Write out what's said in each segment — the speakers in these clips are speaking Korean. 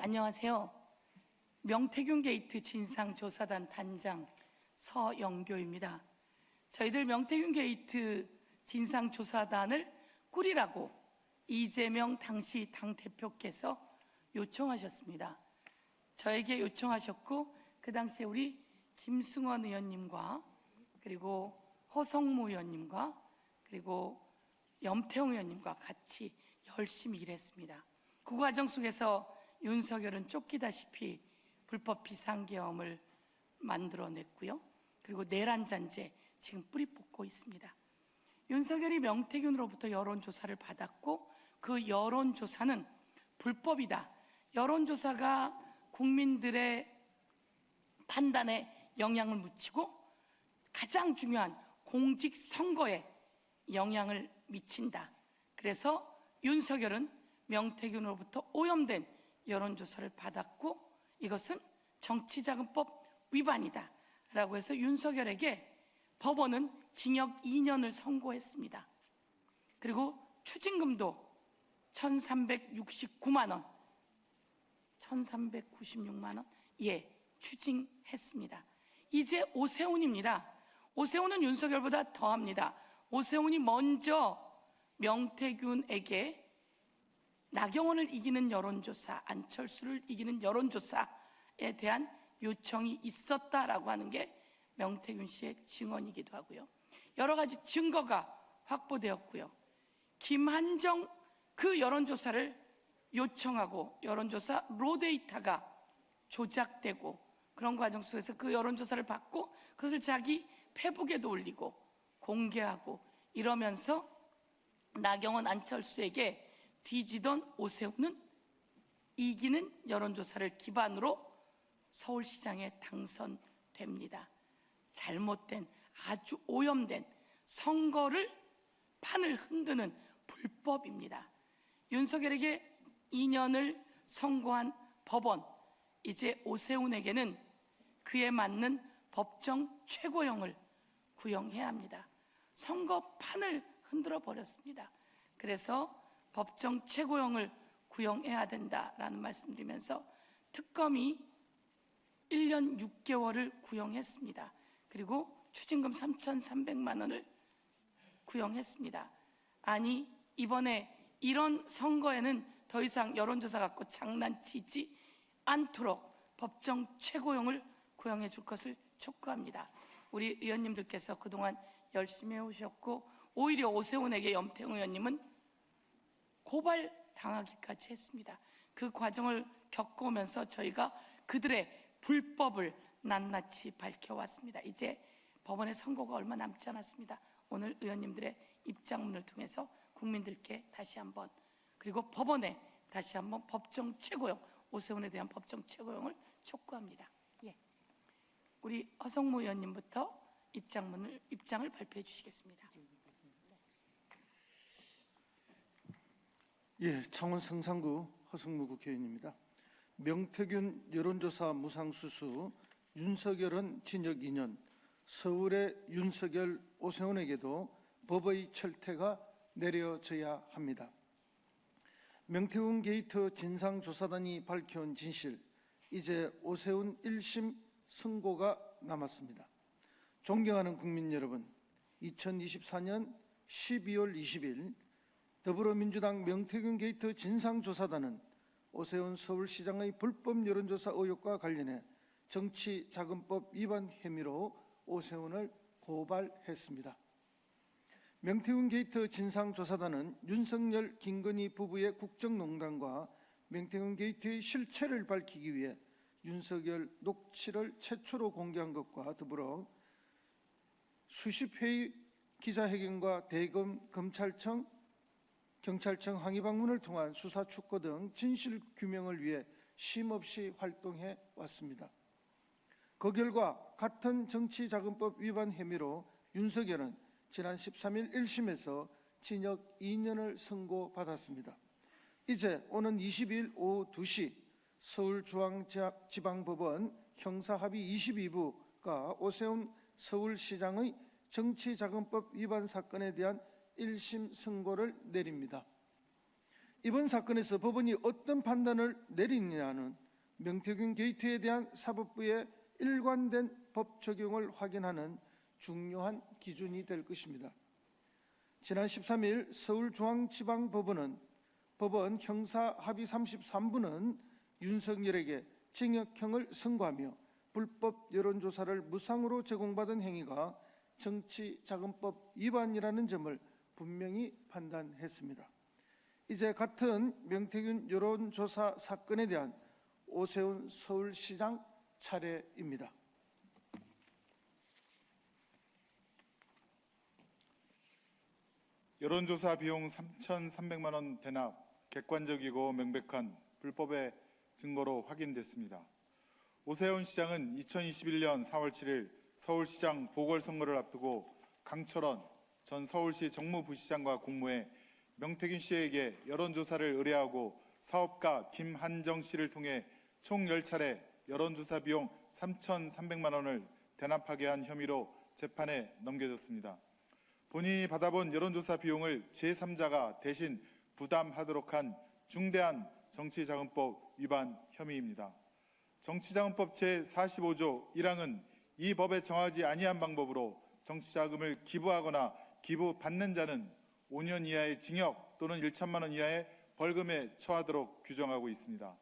안녕하세요. 명태균 게이트 진상조사단 단장 서영교입니다. 저희들 명태균 게이트 진상조사단을 꾸리라고 이재명 당시 당대표께서 요청하셨습니다. 저에게 요청하셨고 그 당시에 우리 김승원 의원님과 그리고 허성무 의원님과 그리고 염태웅 의원님과 같이 열심히 일했습니다. 그 과정 속에서 윤석열은 쫓기다시피 불법 비상계엄을 만들어냈고요. 그리고 내란잔재 지금 뿌리 뽑고 있습니다. 윤석열이 명태균으로부터 여론조사를 받았고 그 여론조사는 불법이다. 여론조사가 국민들의 판단에 영향을 미치고 가장 중요한 공직선거에 영향을 미친다. 그래서 윤석열은 명태균으로부터 오염된 여론조사를 받았고 이것은 정치자금법 위반이다 라고 해서 윤석열에게 법원은 징역 2년을 선고했습니다. 그리고 추징금도 1,369만 원, 1,396만 원 추징했습니다. 이제 오세훈입니다. 오세훈은 윤석열보다 더합니다. 오세훈이 먼저 명태균에게 나경원을 이기는 여론조사, 안철수를 이기는 여론조사에 대한 요청이 있었다라고 하는 게 명태균 씨의 증언이기도 하고요. 여러 가지 증거가 확보되었고요. 김한정 그 여론조사를 요청하고 여론조사 로데이터가 조작되고 그런 과정 속에서 그 여론조사를 받고 그것을 자기 페북에도 올리고 공개하고 이러면서 나경원, 안철수에게 뒤지던 오세훈은 이기는 여론조사를 기반으로 서울시장에 당선됩니다. 잘못된 아주 오염된 선거를 판을 흔드는 불법입니다. 윤석열에게 2년을 선고한 법원, 이제 오세훈에게는 그에 맞는 법정 최고형을 구형해야 합니다. 선거판을 흔들어 버렸습니다. 그래서 법정 최고형을 구형해야 된다라는 말씀드리면서 특검이 1년 6개월을 구형했습니다. 그리고 추징금 3,300만 원을 구형했습니다. 아니 이번에 이런 선거에는 더 이상 여론조사 갖고 장난치지 않도록 법정 최고형을 구형해 줄 것을 촉구합니다. 우리 의원님들께서 그동안 열심히 해오셨고 오히려 오세훈에게 염태웅 의원님은 고발당하기까지 했습니다. 그 과정을 겪어오면서 저희가 그들의 불법을 낱낱이 밝혀왔습니다. 이제 법원의 선고가 얼마 남지 않았습니다. 오늘 의원님들의 입장문을 통해서 국민들께 다시 한번 그리고 법원에 다시 한번 법정 최고형, 오세훈에 대한 법정 최고형을 촉구합니다. 우리 허성무 의원님부터 입장을 발표해 주시겠습니다. 창원 성산구 허성무 국회의원입니다. 명태균 여론조사 무상수수, 윤석열은 징역 2년, 서울의 윤석열, 오세훈에게도 법의 철퇴가 내려져야 합니다. 명태균 게이트 진상조사단이 밝혀온 진실, 이제 오세훈 1심 선고가 남았습니다. 존경하는 국민 여러분, 2024년 12월 20일 더불어민주당 명태균 게이트 진상조사단은 오세훈 서울시장의 불법 여론조사 의혹과 관련해 정치자금법 위반 혐의로 오세훈을 고발했습니다. 명태균 게이트 진상조사단은 윤석열, 김건희 부부의 국정농단과 명태균 게이트의 실체를 밝히기 위해 윤석열 녹취를 최초로 공개한 것과 더불어 수십 회의 기자회견과 대검, 검찰청, 경찰청 항의 방문을 통한 수사 축소 등 진실 규명을 위해 쉼없이 활동해 왔습니다. 그 결과 같은 정치자금법 위반 혐의로 윤석열은 지난 13일 1심에서 징역 2년을 선고받았습니다. 이제 오는 22일 오후 2시 서울중앙지방법원 형사합의 22부가 오세훈 서울시장의 정치자금법 위반 사건에 대한 1심 선고를 내립니다. 이번 사건에서 법원이 어떤 판단을 내리느냐는 명태균 게이트에 대한 사법부의 일관된 법 적용을 확인하는 중요한 기준이 될 것입니다. 지난 13일 서울중앙지방법원은 법원 형사합의 33부는 윤석열에게 징역형을 선고하며 불법 여론조사를 무상으로 제공받은 행위가 정치자금법 위반이라는 점을 분명히 판단했습니다. 이제 같은 명태균 여론조사 사건에 대한 오세훈 서울시장 차례입니다. 여론조사 비용 3,300만 원 대납 객관적이고 명백한 불법의 증거로 확인됐습니다. 오세훈 시장은 2021년 4월 7일 서울시장 보궐선거를 앞두고 강철원 전 서울시 정무부시장과 공모해 명태균 씨에게 여론조사를 의뢰하고 사업가 김한정 씨를 통해 총 10차례 여론조사 비용 3,300만 원을 대납하게 한 혐의로 재판에 넘겨졌습니다. 본인이 받아본 여론조사 비용을 제3자가 대신 부담하도록 한 중대한 정치자금법 위반 혐의입니다. 정치자금법 제45조 1항은 이 법에 정하지 아니한 방법으로 정치자금을 기부하거나 기부받는 자는 5년 이하의 징역 또는 1천만 원 이하의 벌금에 처하도록 규정하고 있습니다.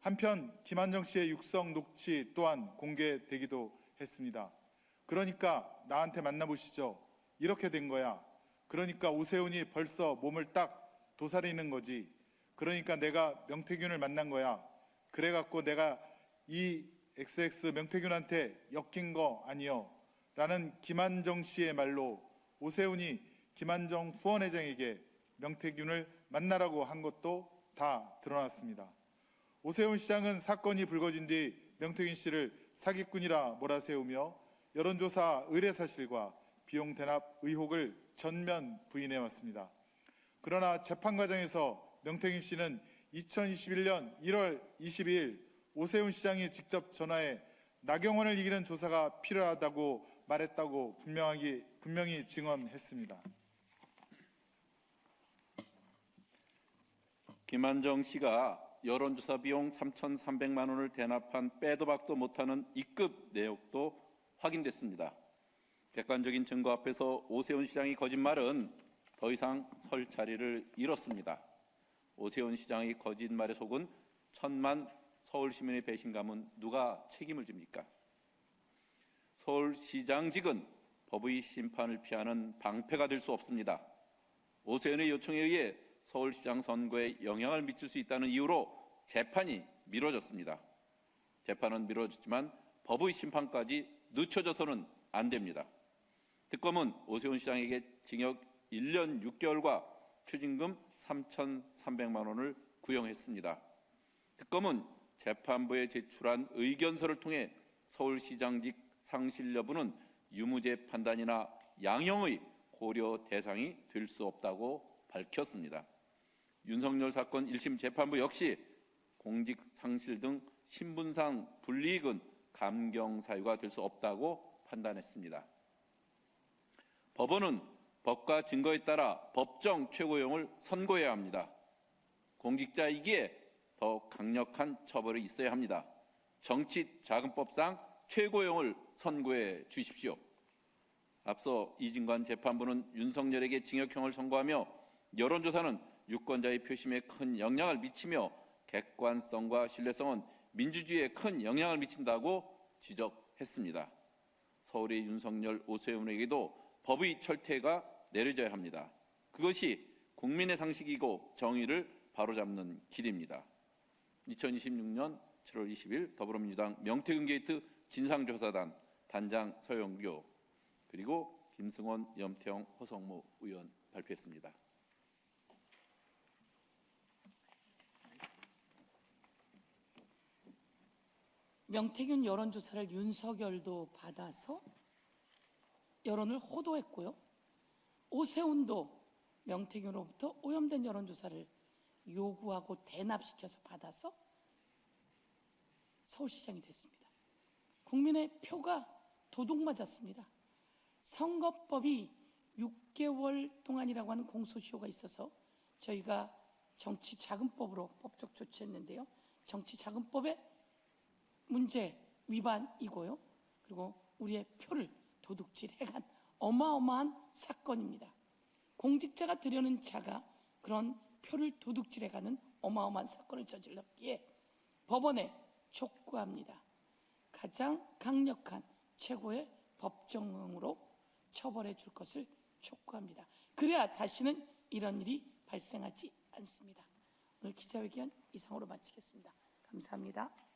한편 김한정 씨의 육성 녹취 또한 공개되기도 했습니다. 그러니까 나한테 만나보시죠. 이렇게 된 거야. 그러니까 오세훈이 벌써 몸을 딱 도사리는 거지. 그러니까 내가 명태균을 만난 거야. 그래갖고 내가 이 XX 명태균한테 엮인 거 아니요. 라는 김한정 씨의 말로 오세훈이 김한정 후원회장에게 명태균을 만나라고 한 것도 다 드러났습니다. 오세훈 시장은 사건이 불거진 뒤 명태균 씨를 사기꾼이라 몰아세우며 여론조사 의뢰 사실과 비용 대납 의혹을 전면 부인해왔습니다. 그러나 재판 과정에서 명태균 씨는 2021년 1월 22일 오세훈 시장이 직접 전화해 나경원을 이기는 조사가 필요하다고 말했다고 분명히 증언했습니다. 김한정 씨가 여론조사 비용 3,300만 원을 대납한 빼도 박도 못하는 입급 내역도 확인됐습니다. 객관적인 증거 앞에서 오세훈 시장의 거짓말은 더 이상 설 자리를 잃었습니다. 오세훈 시장의 거짓말에 속은 1,000만 서울 시민의 배신감은 누가 책임을 집니까? 서울시장직은 법의 심판을 피하는 방패가 될 수 없습니다. 오세훈의 요청에 의해 서울시장 선거에 영향을 미칠 수 있다는 이유로 재판이 미뤄졌습니다. 재판은 미뤄졌지만 법의 심판까지 늦춰져서는 안 됩니다. 특검은 오세훈 시장에게 징역 1년 6개월과 추징금 3,300만 원을 구형했습니다. 특검은 재판부에 제출한 의견서를 통해 서울시장직 상실 여부는 유무죄 판단이나 양형의 고려 대상이 될 수 없다고 밝혔습니다. 윤석열 사건 1심 재판부 역시 공직 상실 등 신분상 불이익은 감경 사유가 될 수 없다고 판단했습니다. 법원은 법과 증거에 따라 법정 최고형을 선고해야 합니다. 공직자이기에 더 강력한 처벌이 있어야 합니다. 정치자금법상 최고형을 선고해 주십시오. 앞서 이진관 재판부는 윤석열에게 징역형을 선고하며 여론조사는 유권자의 표심에 큰 영향을 미치며 객관성과 신뢰성은 민주주의에 큰 영향을 미친다고 지적했습니다. 서울의 윤석열, 오세훈에게도 법의 철퇴가 내려져야 합니다. 그것이 국민의 상식이고 정의를 바로잡는 길입니다. 2026년 7월 20일 더불어민주당 명태균 게이트 진상조사단 단장 서영교 그리고 김승원, 염태영, 허성무 의원 발표했습니다. 명태균 여론조사를 윤석열도 받아서 여론을 호도했고요. 오세훈도 명태균으로부터 오염된 여론조사를 요구하고 대납시켜서 받아서 서울시장이 됐습니다. 국민의 표가 도둑맞았습니다. 선거법이 6개월 동안이라고 하는 공소시효가 있어서 저희가 정치자금법으로 법적 조치했는데요. 정치자금법의 문제 위반이고요. 그리고 우리의 표를 도둑질해간 어마어마한 사건입니다. 공직자가 되려는 자가 그런 표를 도둑질해가는 어마어마한 사건을 저질렀기에 법원에 촉구합니다. 가장 강력한 최고의 법정으로 처벌해 줄 것을 촉구합니다. 그래야 다시는 이런 일이 발생하지 않습니다. 오늘 기자회견 이상으로 마치겠습니다. 감사합니다.